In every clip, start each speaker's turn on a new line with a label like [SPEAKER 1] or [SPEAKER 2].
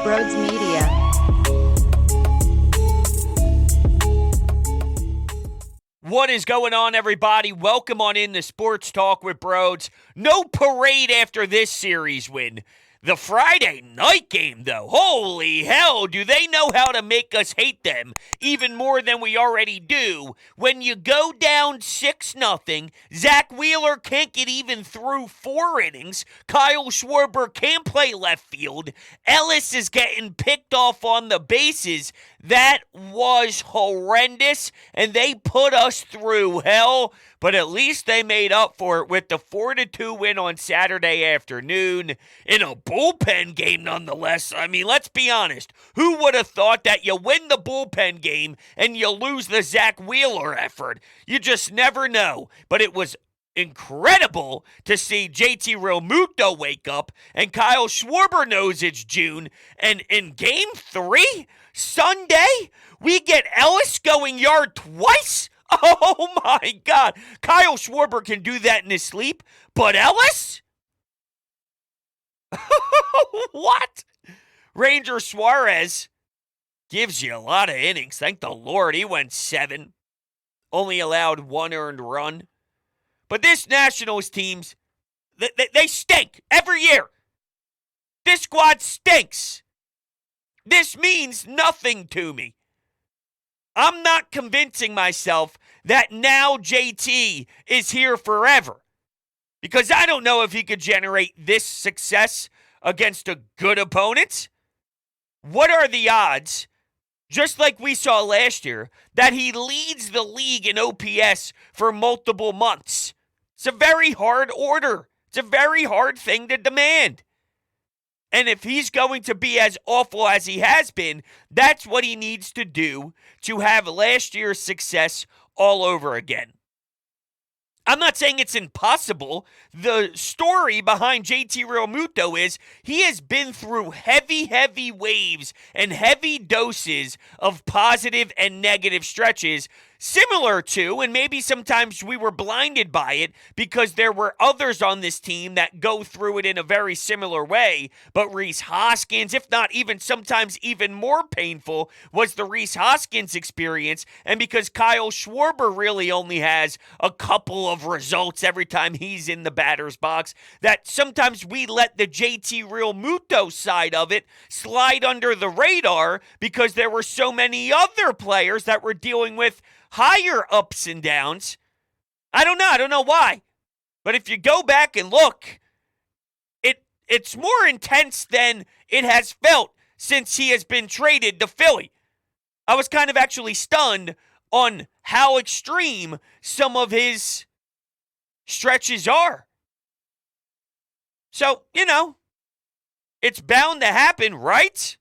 [SPEAKER 1] Broads Media.
[SPEAKER 2] What is going on, everybody? Welcome on in to Sports Talk with Broads. No parade after this series win. The Friday night game, though, holy hell, do they know how to make us hate them even more than we already do. When you go down 6-0, Zach Wheeler can't get even through 4 innings. Kyle Schwarber can't play left field. Ellis is getting picked off on the bases. That was horrendous, and they put us through hell, but at least they made up for it with the 4-2 win on Saturday afternoon in a bullpen game nonetheless. I mean, let's be honest. Who would have thought that you win the bullpen game and you lose the Zach Wheeler effort? You just never know. But it was incredible to see JT Realmuto wake up and Kyle Schwarber knows it's June. And in game 3, Sunday, we get Ellis going yard twice? Oh my God. Kyle Schwarber can do that in his sleep, but Ellis? What? Ranger Suarez gives you a lot of innings. Thank the Lord. He went 7. Only allowed 1 earned run. But this Nationals teams, they stink every year. This squad stinks. This means nothing to me. I'm not convincing myself that now JT is here forever, because I don't know if he could generate this success against a good opponent. What are the odds, just like we saw last year, that he leads the league in OPS for multiple months? It's a very hard order. It's a very hard thing to demand. And if he's going to be as awful as he has been, that's what he needs to do to have last year's success all over again. I'm not saying it's impossible. The story behind JT Realmuto is he has been through heavy waves and heavy doses of positive and negative stretches, similar to, and maybe sometimes we were blinded by it because there were others on this team that go through it in a very similar way. But Rhys Hoskins, if not even sometimes even more painful, was the Rhys Hoskins experience. And because Kyle Schwarber really only has a couple of results every time he's in the batter's box, that sometimes we let the JT Realmuto side of it slide under the radar because there were so many other players that were dealing with higher ups and downs. I don't know why. But if you go back and look, it's more intense than it has felt since he has been traded to Philly. I was kind of actually stunned on how extreme some of his stretches are. So, it's bound to happen, right?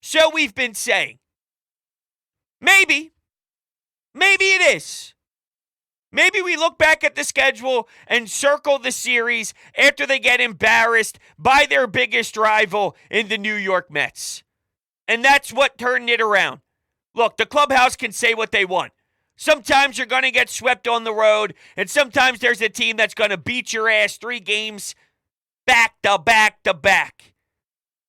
[SPEAKER 2] So we've been saying, maybe it is. Maybe we look back at the schedule and circle the series after they get embarrassed by their biggest rival in the New York Mets. And that's what turned it around. Look, the clubhouse can say what they want. Sometimes you're going to get swept on the road, and sometimes there's a team that's going to beat your ass 3 games back to back to back.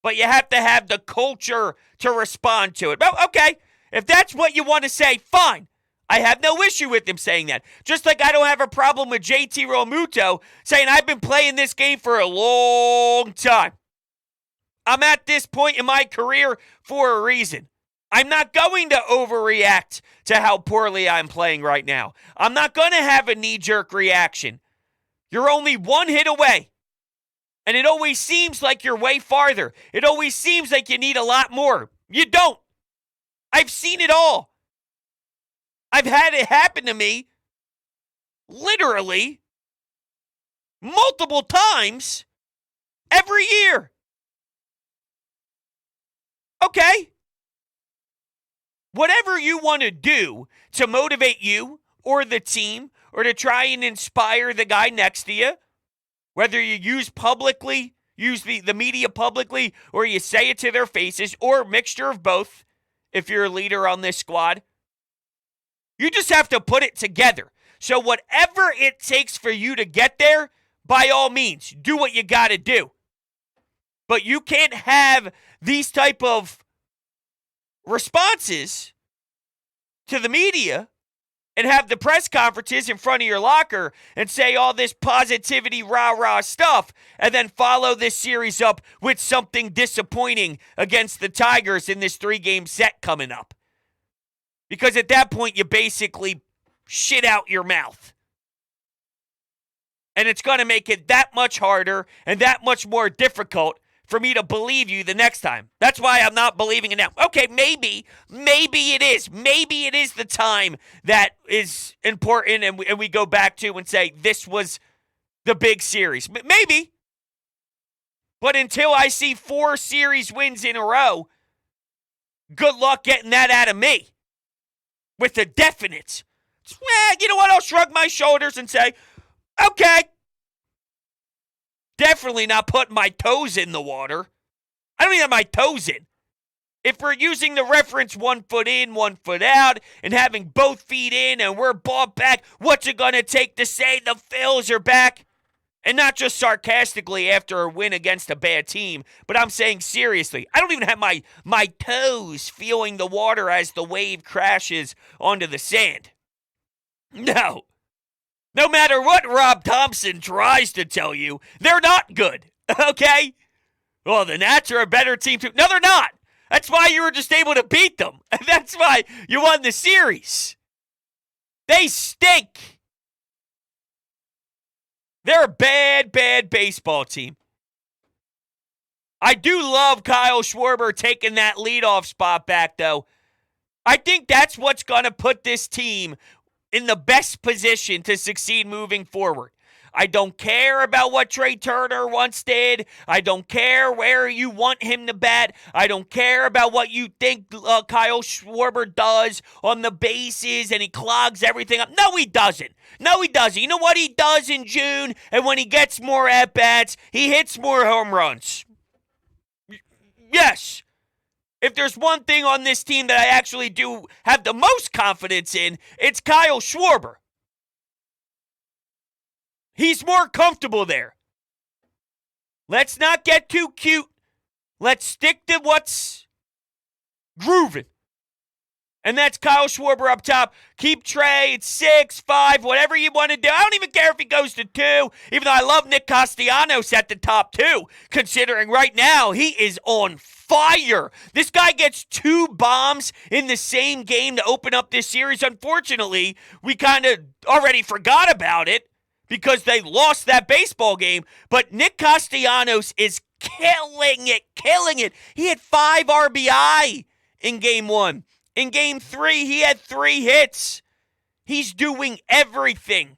[SPEAKER 2] But you have to have the culture to respond to it. Well, okay, if that's what you want to say, fine. I have no issue with him saying that. Just like I don't have a problem with JT Realmuto saying I've been playing this game for a long time. I'm at this point in my career for a reason. I'm not going to overreact to how poorly I'm playing right now. I'm not going to have a knee-jerk reaction. You're only 1 hit away. And it always seems like you're way farther. It always seems like you need a lot more. You don't. I've seen it all. I've had it happen to me literally multiple times every year. Okay. Whatever you want to do to motivate you or the team or to try and inspire the guy next to you, whether you use the media publicly, or you say it to their faces, or a mixture of both if you're a leader on this squad, you just have to put it together. So whatever it takes for you to get there, by all means, do what you got to do. But you can't have these type of responses to the media and have the press conferences in front of your locker and say all this positivity, rah-rah stuff, and then follow this series up with something disappointing against the Tigers in this 3-game set coming up. Because at that point, you basically shit out your mouth. And it's going to make it that much harder and that much more difficult for me to believe you the next time. That's why I'm not believing it now. Okay, maybe it is. Maybe it is the time that is important and we go back to and say this was the big series. Maybe. But until I see 4 series wins in a row, good luck getting that out of me with a definite. Well, you know what? I'll shrug my shoulders and say, okay. Definitely not putting my toes in the water. I don't even have my toes in. If we're using the reference 1 foot in, 1 foot out, and having both feet in and we're ball back, what's it going to take to say the Phils are back? And not just sarcastically after a win against a bad team, but I'm saying seriously. I don't even have my toes feeling the water as the wave crashes onto the sand. No. No matter what Rob Thompson tries to tell you, they're not good, okay? Well, the Nats are a better team too. No, they're not. That's why you were just able to beat them. That's why you won the series. They stink. They're a bad, bad baseball team. I do love Kyle Schwarber taking that leadoff spot back, though. I think that's what's going to put this team in the best position to succeed moving forward. I don't care about what Trey Turner once did. I don't care where you want him to bat. I don't care about what you think Kyle Schwarber does on the bases and he clogs everything up. No, he doesn't. No, he doesn't. You know what he does in June? And when he gets more at-bats, he hits more home runs. Yes. If there's one thing on this team that I actually do have the most confidence in, it's Kyle Schwarber. He's more comfortable there. Let's not get too cute. Let's stick to what's grooving. And that's Kyle Schwarber up top. Keep Trey at 6, 5, whatever you want to do. I don't even care if he goes to 2, even though I love Nick Castellanos at the top too, considering right now he is on fire. This guy gets 2 bombs in the same game to open up this series. Unfortunately, we kind of already forgot about it because they lost that baseball game. But Nick Castellanos is killing it. He had 5 RBI in game 1. In game 3, he had 3 hits. He's doing everything.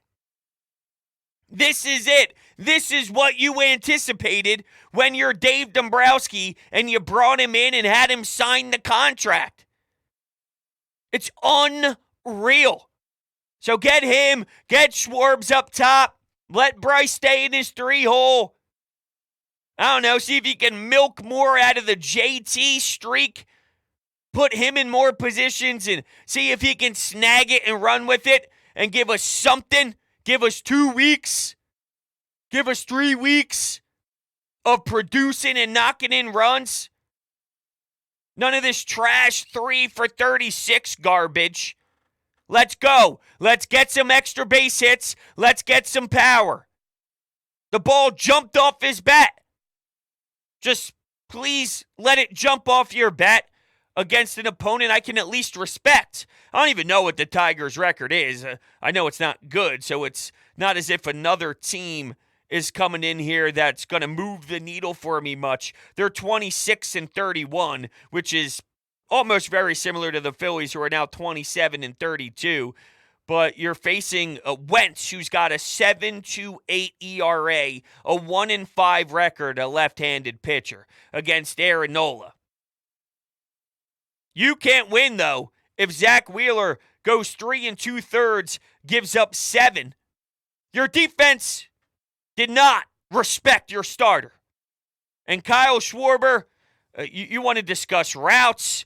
[SPEAKER 2] This is it. This is what you anticipated when you're Dave Dombrowski and you brought him in and had him sign the contract. It's unreal. So get him, get Schwarbs up top, let Bryce stay in his 3-hole. I don't know, see if you can milk more out of the JT streak. Put him in more positions and see if he can snag it and run with it and give us something. Give us 2 weeks. Give us 3 weeks of producing and knocking in runs. None of this trash 3 for 36 garbage. Let's go. Let's get some extra base hits. Let's get some power. The ball jumped off his bat. Just please let it jump off your bat against an opponent I can at least respect. I don't even know what the Tigers' record is. I know it's not good, so it's not as if another team is coming in here that's going to move the needle for me much. They're 26-31, which is almost very similar to the Phillies, who are now 27-32. But you're facing Wentz, who's got a 7.28 ERA, a 1-5 record, a left-handed pitcher, against Aaron Nola. You can't win, though, if Zach Wheeler goes 3 2/3, gives up 7. Your defense did not respect your starter. And Kyle Schwarber, you want to discuss routes.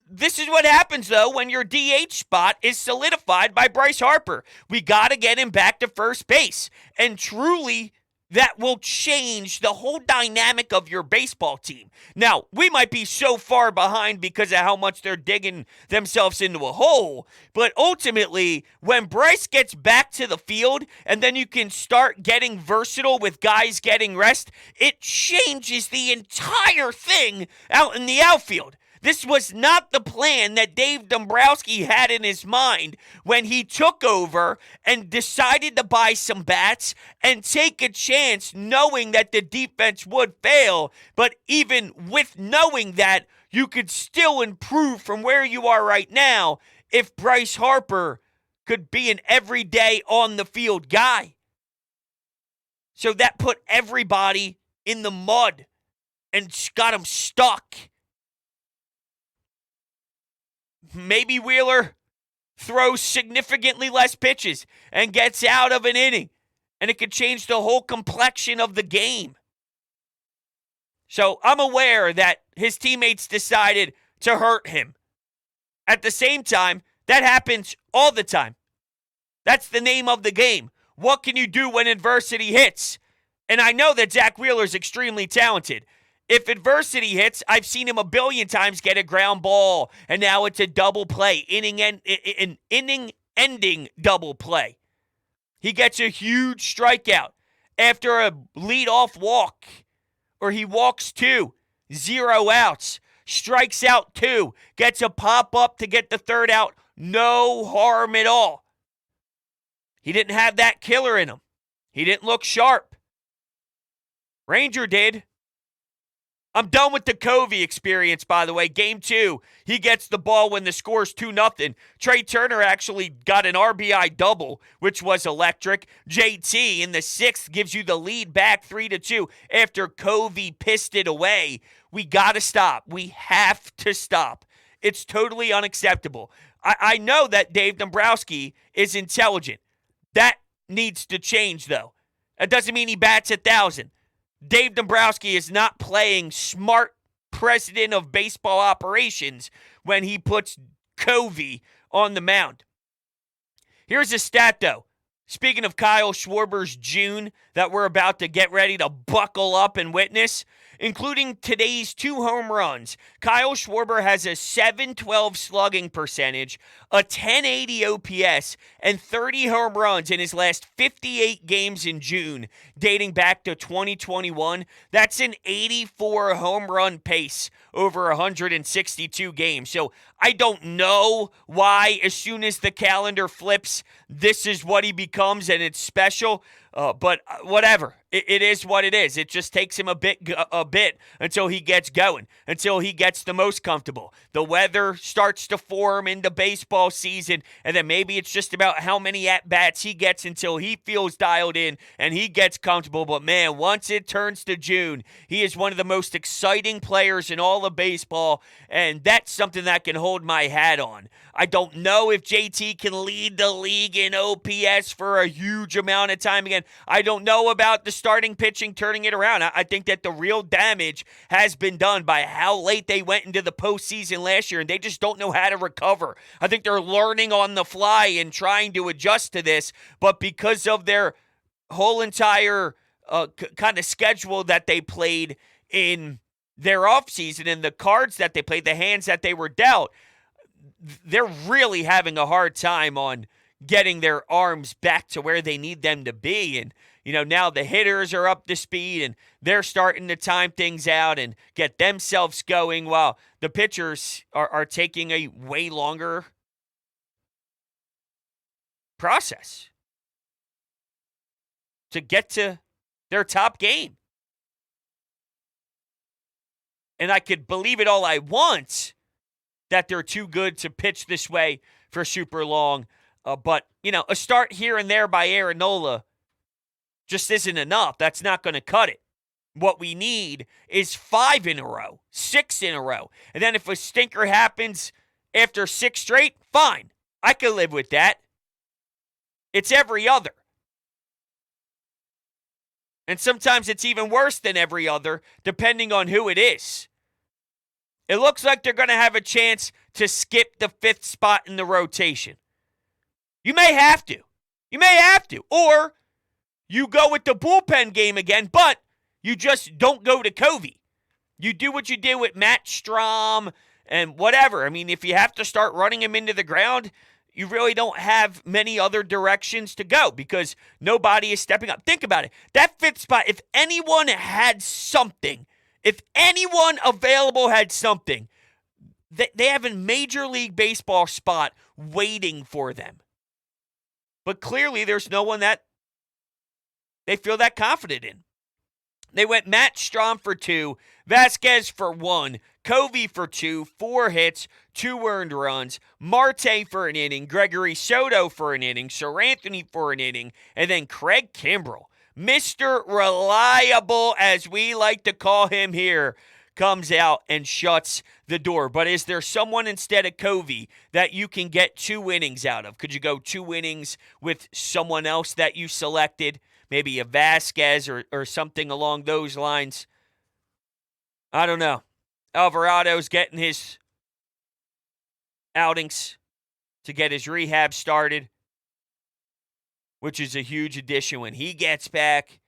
[SPEAKER 2] This is what happens, though, when your DH spot is solidified by Bryce Harper. We got to get him back to first base. And truly, that will change the whole dynamic of your baseball team. Now, we might be so far behind because of how much they're digging themselves into a hole, but ultimately, when Bryce gets back to the field and then you can start getting versatile with guys getting rest, it changes the entire thing out in the outfield. This was not the plan that Dave Dombrowski had in his mind when he took over and decided to buy some bats and take a chance knowing that the defense would fail. But even with knowing that, you could still improve from where you are right now if Bryce Harper could be an everyday on-the-field guy. So that put everybody in the mud and got them stuck. Maybe Wheeler throws significantly less pitches and gets out of an inning, and it could change the whole complexion of the game. So I'm aware that his teammates decided to hurt him. At the same time, that happens all the time. That's the name of the game. What can you do when adversity hits? And I know that Zach Wheeler's extremely talented. If adversity hits, I've seen him a billion times get a ground ball, and now it's a double play, an inning-ending double play. He gets a huge strikeout after a leadoff walk, or he walks 2, 0 outs, strikes out 2, gets a pop-up to get the third out, no harm at all. He didn't have that killer in him. He didn't look sharp. Ranger did. I'm done with the Covey experience, by the way. Game 2, he gets the ball when the score's 2-0. Trey Turner actually got an RBI double, which was electric. JT in the 6th gives you the lead back 3-2 after Covey pissed it away. We got to stop. We have to stop. It's totally unacceptable. I know that Dave Dombrowski is intelligent. That needs to change, though. That doesn't mean he bats 1,000. Dave Dombrowski is not playing smart president of baseball operations when he puts Covey on the mound. Here's a stat, though. Speaking of Kyle Schwarber's June that we're about to get ready to buckle up and witness, including today's 2 home runs, Kyle Schwarber has a .712 slugging percentage, a .1080 OPS, and 30 home runs in his last 58 games in June, dating back to 2021. That's an 84 home run pace over 162 games. So I don't know why, as soon as the calendar flips, this is what he becomes and it's special. But whatever. It is what it is. It just takes him a bit until he gets going, until he gets the most comfortable. The weather starts to form into baseball season, and then maybe it's just about how many at-bats he gets until he feels dialed in and he gets comfortable. But man, once it turns to June, he is one of the most exciting players in all of baseball, and that's something that can hold my hat on. I don't know if JT can lead the league in OPS for a huge amount of time again. I don't know about the starting pitching turning it around. I think that the real damage has been done by how late they went into the postseason last year, and they just don't know how to recover. I think they're learning on the fly and trying to adjust to this, but because of their whole entire kind of schedule that they played in their offseason and the cards that they played, the hands that they were dealt, they're really having a hard time on getting their arms back to where they need them to be. And, now the hitters are up to speed and they're starting to time things out and get themselves going while the pitchers are taking a way longer process to get to their top game. And I could believe it all I want that they're too good to pitch this way for super long. But, a start here and there by Aaron Nola just isn't enough. That's not going to cut it. What we need is 5 in a row, 6 in a row. And then if a stinker happens after 6 straight, fine. I can live with that. It's every other. And sometimes it's even worse than every other, depending on who it is. It looks like they're going to have a chance to skip the 5th spot in the rotation. You may have to. Or you go with the bullpen game again, but you just don't go to Covey. You do what you did with Matt Strahm and whatever. I mean, if you have to start running him into the ground, you really don't have many other directions to go because nobody is stepping up. Think about it. That fifth spot, if anyone had something, if anyone available had something, they have a Major League Baseball spot waiting for them. But clearly there's no one that they feel that confident in. They went Matt Strahm for 2, Vasquez for 1, Covey for 2, 4 hits, 2 earned runs, Marte for an inning, Gregory Soto for an inning, Sir Anthony for an inning, and then Craig Kimbrell, Mr. Reliable, as we like to call him here, comes out and shuts the door. But is there someone instead of Covey that you can get 2 innings out of? Could you go 2 innings with someone else that you selected? Maybe a Vasquez or something along those lines. I don't know. Alvarado's getting his outings to get his rehab started, which is a huge addition when he gets back.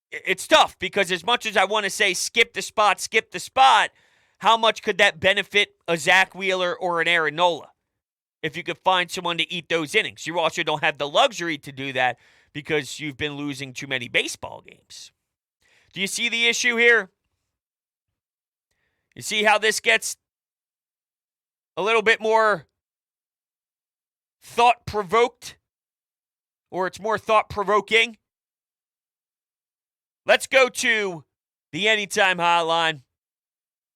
[SPEAKER 2] It's tough because as much as I want to say skip the spot, how much could that benefit a Zach Wheeler or an Aaron Nola? If you could find someone to eat those innings. You also don't have the luxury to do that because you've been losing too many baseball games. Do you see the issue here? You see how this gets a little bit more thought-provoked? Or it's more thought-provoking? Let's go to the Anytime Hotline.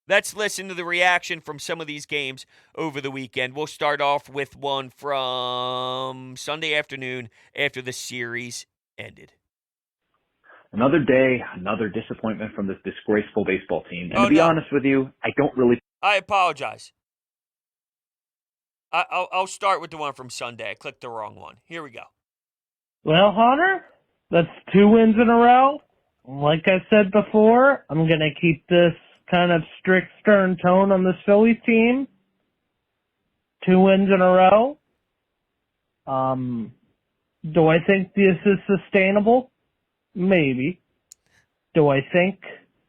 [SPEAKER 2] Let's listen to the reaction from some of these games over the weekend. We'll start off with one from Sunday afternoon after the series ended.
[SPEAKER 1] Another day, another disappointment from this disgraceful baseball team. And to be honest with you, I don't really...
[SPEAKER 2] I apologize. I'll start with the one from Sunday. I clicked the wrong one. Here we go.
[SPEAKER 3] Well, Hunter, that's 2 wins in a row. Like I said before, I'm going to keep this kind of strict, stern tone on this Phillies team. 2 wins in a row. Do I think this is sustainable? Maybe. Do I think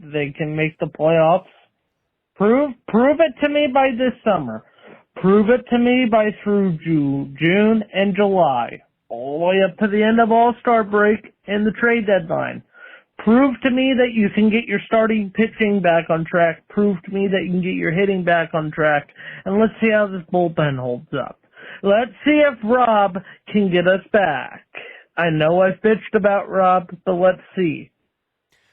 [SPEAKER 3] they can make the playoffs? Prove it to me by this summer. Prove it to me by through June and July. All the way up to the end of All-Star break and the trade deadline. Prove to me that you can get your starting pitching back on track. Prove to me that you can get your hitting back on track. And let's see how this bullpen holds up. Let's see if Rob can get us back. I know I've bitched about Rob, but let's see.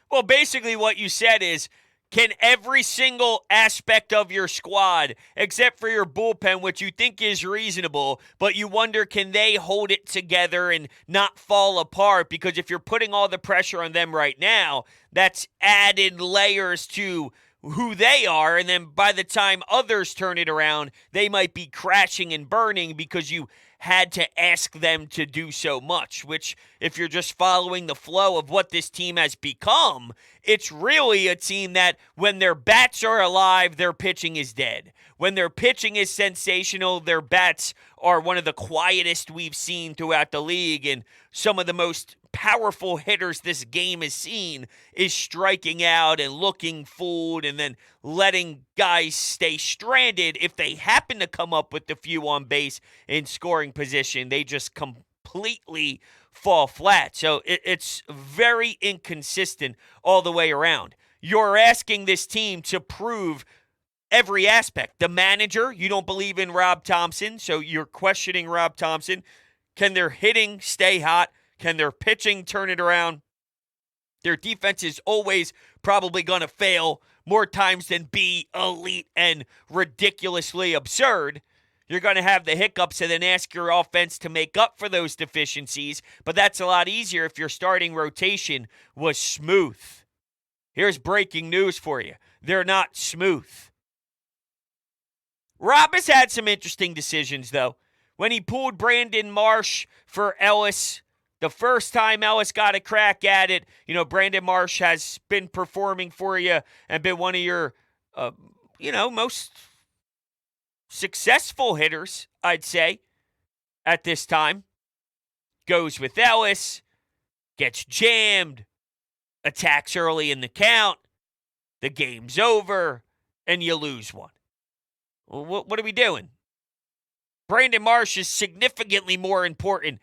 [SPEAKER 2] Well, basically what you said is, can every single aspect of your squad, except for your bullpen, which you think is reasonable, but you wonder, can they hold it together and not fall apart? Because if you're putting all the pressure on them right now, that's added layers to who they are. And then by the time others turn it around, they might be crashing and burning because you had to ask them to do so much, which if you're just following the flow of what this team has become, it's really a team that when their bats are alive, their pitching is dead. When their pitching is sensational, their bats are one of the quietest we've seen throughout the league, and some of the most powerful hitters this game has seen is striking out and looking fooled and then letting guys stay stranded. If they happen to come up with the few on base in scoring position, they just completely fall flat. So it's very inconsistent all the way around. You're asking this team to prove every aspect. The manager, you don't believe in Rob Thompson, so you're questioning Rob Thompson. Can their hitting stay hot? Can their pitching turn it around? Their defense is always probably going to fail more times than be elite and ridiculously absurd. You're going to have the hiccups and then ask your offense to make up for those deficiencies, but that's a lot easier if your starting rotation was smooth. Here's breaking news for you. They're not smooth. Rob has had some interesting decisions, though. When he pulled Brandon Marsh for Ellis, the first time Ellis got a crack at it, Brandon Marsh has been performing for you and been one of your, most successful hitters, I'd say, at this time. goes with Ellis, gets jammed, attacks early in the count, the game's over, and you lose one. Well, what are we doing? Brandon Marsh is significantly more important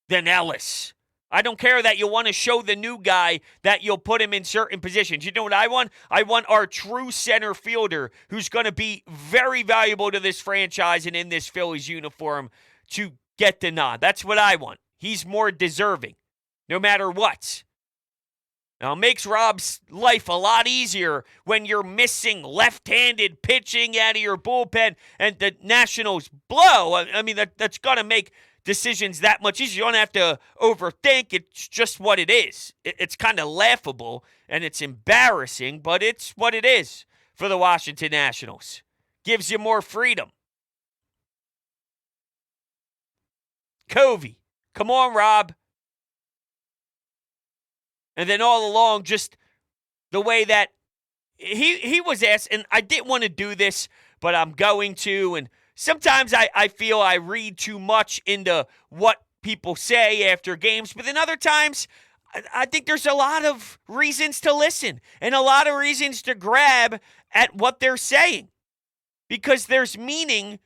[SPEAKER 2] than Ellis. I don't care that you want to show the new guy that you'll put him in certain positions. You know what I want? I want our true center fielder who's going to be very valuable to this franchise and in this Phillies uniform to get the nod. That's what I want. He's more deserving, no matter what. Now, it makes Rob's life a lot easier when you're missing left-handed pitching out of your bullpen and the Nationals blow. I mean, that's going to make decisions that much easier. You don't have to overthink. It's just what it is. It's kind of laughable and it's embarrassing, but it's what it is for the Washington Nationals. Gives you more freedom. Covey, come on, Rob. And then all along, just the way that he was asked, and I didn't want to do this, but I'm going to, and sometimes I feel I read too much into what people say after games, but then other times I think there's a lot of reasons to listen and a lot of reasons to grab at what they're saying because there's meaning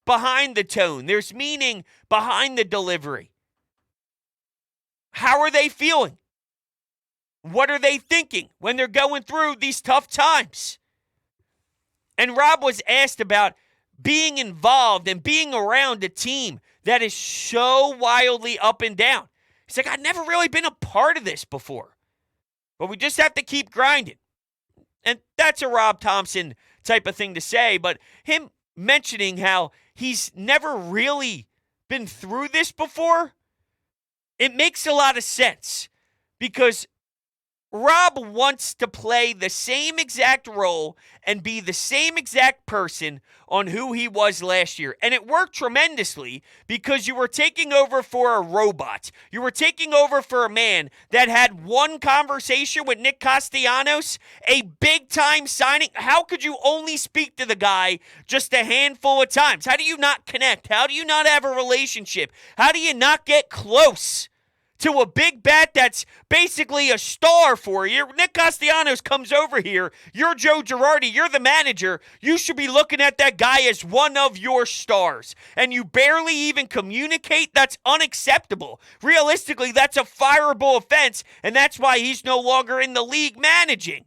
[SPEAKER 2] behind the tone. There's meaning behind the delivery. How are they feeling? What are they thinking when they're going through these tough times? And Rob was asked about being involved and being around a team that is so wildly up and down. He's like, I've never really been a part of this before. But we just have to keep grinding. And that's a Rob Thompson type of thing to say. But him mentioning how he's never really been through this before, it makes a lot of sense. Because Rob wants to play the same exact role and be the same exact person on who he was last year. And it worked tremendously because you were taking over for a robot. You were taking over for a man that had one conversation with Nick Castellanos, a big-time signing. How could you only speak to the guy just a handful of times? How do you not connect? How do you not have a relationship? How do you not get close to a big bat that's basically a star for you? Nick Castellanos comes over here. You're Joe Girardi. You're the manager. You should be looking at that guy as one of your stars. And you barely even communicate? That's unacceptable. Realistically, that's a fireable offense, and that's why he's no longer in the league managing.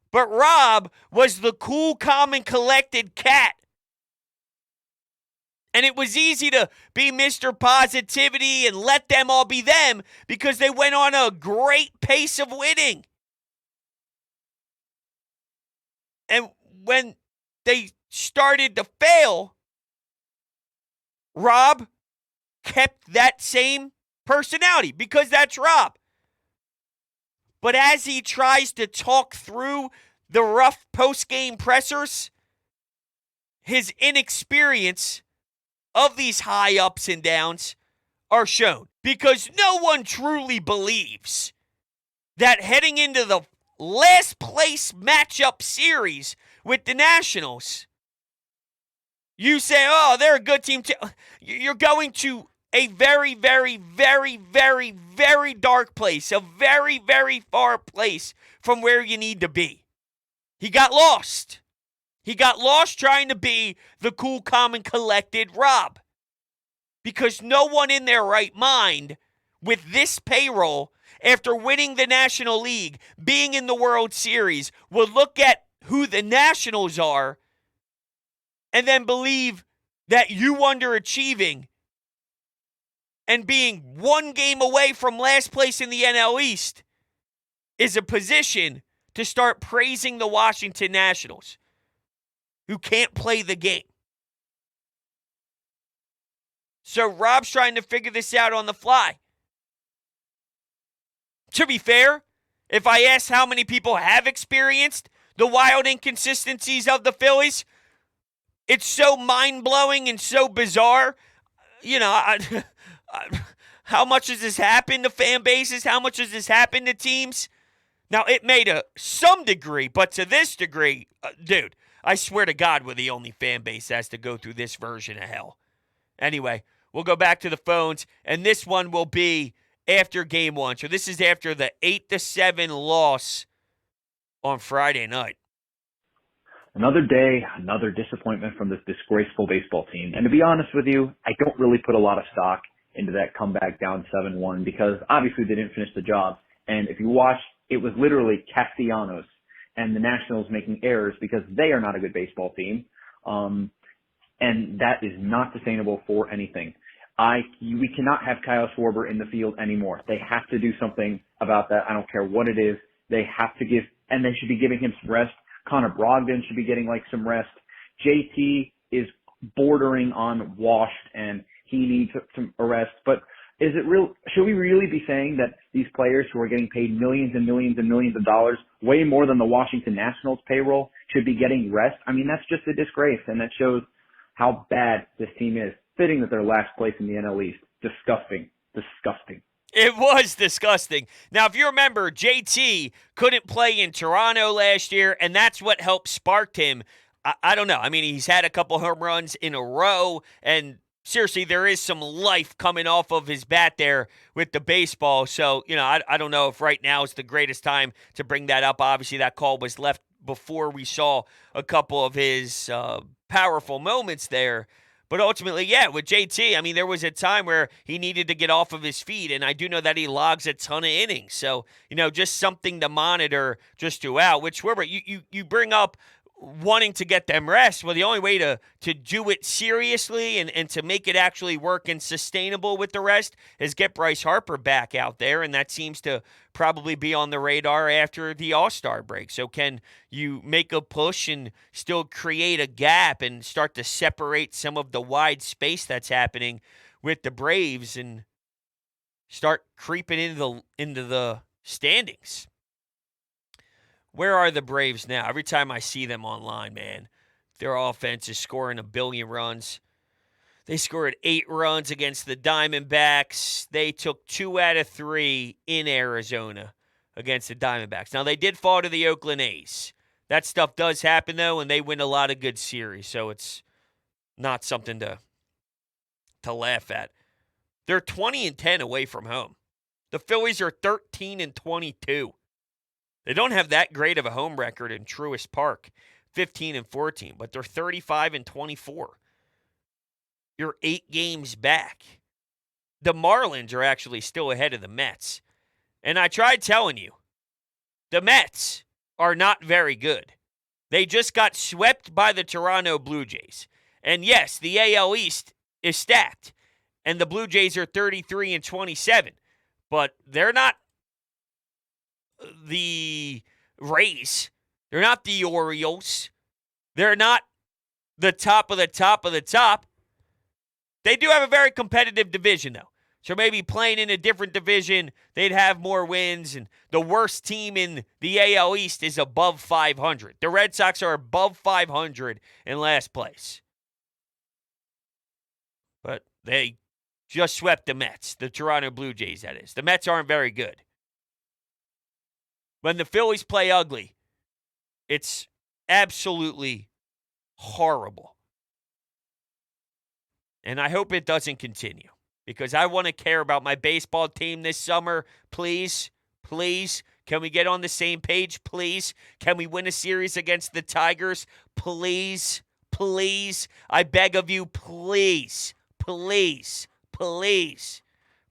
[SPEAKER 2] But Rob was the cool, calm, and collected cat. And it was easy to be Mr. Positivity and let them all be them because they went on a great pace of winning. And when they started to fail, Rob kept that same personality because that's Rob. But as he tries to talk through the rough post-game pressers, his inexperience of these high ups and downs are shown because no one truly believes that heading into the last place matchup series with the Nationals, you say, oh, they're a good team. You're going to a very, very, very, very, very dark place, a very, very far place from where you need to be. He got lost. He got lost trying to be the cool, calm, and collected Rob. Because no one in their right mind with this payroll, after winning the National League, being in the World Series, will look at who the Nationals are and then believe that you underachieving and being one game away from last place in the NL East is a position to start praising the Washington Nationals, who can't play the game. So Rob's trying to figure this out on the fly. To be fair, if I asked how many people have experienced the wild inconsistencies of the Phillies, it's so mind-blowing and so bizarre. You know, how much has this happened to fan bases? How much has this happened to teams? Now, it may to some degree, but to this degree, dude, I swear to God we're the only fan base that has to go through this version of hell. Anyway, we'll go back to the phones, and this one will be after game one. So this is after the 8-7 loss on Friday night.
[SPEAKER 1] Another day, another disappointment from this disgraceful baseball team. And to be honest with you, I don't really put a lot of stock into that comeback down 7-1 because obviously they didn't finish the job. And if you watch, it was literally Castellanos and the Nationals making errors because they are not a good baseball team. And that is not sustainable for anything. We cannot have Kyle Schwarber in the field anymore. They have to do something about that. I don't care what it is. They have to and they should be giving him some rest. Connor Brogdon should be getting some rest. JT is bordering on washed and he needs some rest. But should we really be saying that these players who are getting paid millions and millions and millions of dollars, way more than the Washington Nationals payroll, should be getting rest? I mean, that's just a disgrace, and that shows how bad this team is. Fitting that they're last place in the NL East. Disgusting. Disgusting.
[SPEAKER 2] It was disgusting. Now, if you remember, JT couldn't play in Toronto last year, and that's what helped spark him. I don't know. I mean, he's had a couple home runs in a row, and seriously, there is some life coming off of his bat there with the baseball. So, I don't know if right now is the greatest time to bring that up. Obviously, that call was left before we saw a couple of his powerful moments there. But ultimately, yeah, with JT, I mean, there was a time where he needed to get off of his feet, and I do know that he logs a ton of innings. So, just something to monitor just throughout. Which, Schwarber, you bring up wanting to get them rest. Well, the only way to do it seriously and to make it actually work and sustainable with the rest is get Bryce Harper back out there, and that seems to probably be on the radar after the All-Star break. So can you make a push and still create a gap and start to separate some of the wide space that's happening with the Braves and start creeping into the standings? Where are the Braves now? Every time I see them online, man, their offense is scoring 1 billion runs. They scored 8 runs against the Diamondbacks. They took 2 out of 3 in Arizona against the Diamondbacks. Now, they did fall to the Oakland A's. That stuff does happen, though, and they win a lot of good series, so it's not something to laugh at. They're 20-10 away from home. The Phillies are 13-22. They don't have that great of a home record in Truist Park, 15-14, but they're 35-24. You're 8 games back. The Marlins are actually still ahead of the Mets. And I tried telling you, the Mets are not very good. They just got swept by the Toronto Blue Jays. And yes, the AL East is stacked. And the Blue Jays are 33-27. But they're not the Rays. They're not the Orioles. They're not the top of the top of the top. They do have a very competitive division, though. So maybe playing in a different division, they'd have more wins. And the worst team in the AL East is above 500. The Red Sox are above 500 in last place. But they just swept the Mets, the Toronto Blue Jays, that is. The Mets aren't very good. When the Phillies play ugly, it's absolutely horrible. And I hope it doesn't continue because I want to care about my baseball team this summer. Please, please, can we get on the same page, please? Can we win a series against the Tigers? Please, please. I beg of you, please, please, please,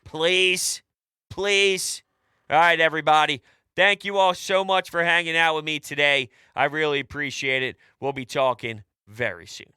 [SPEAKER 2] please, please. All right, everybody. Thank you all so much for hanging out with me today. I really appreciate it. We'll be talking very soon.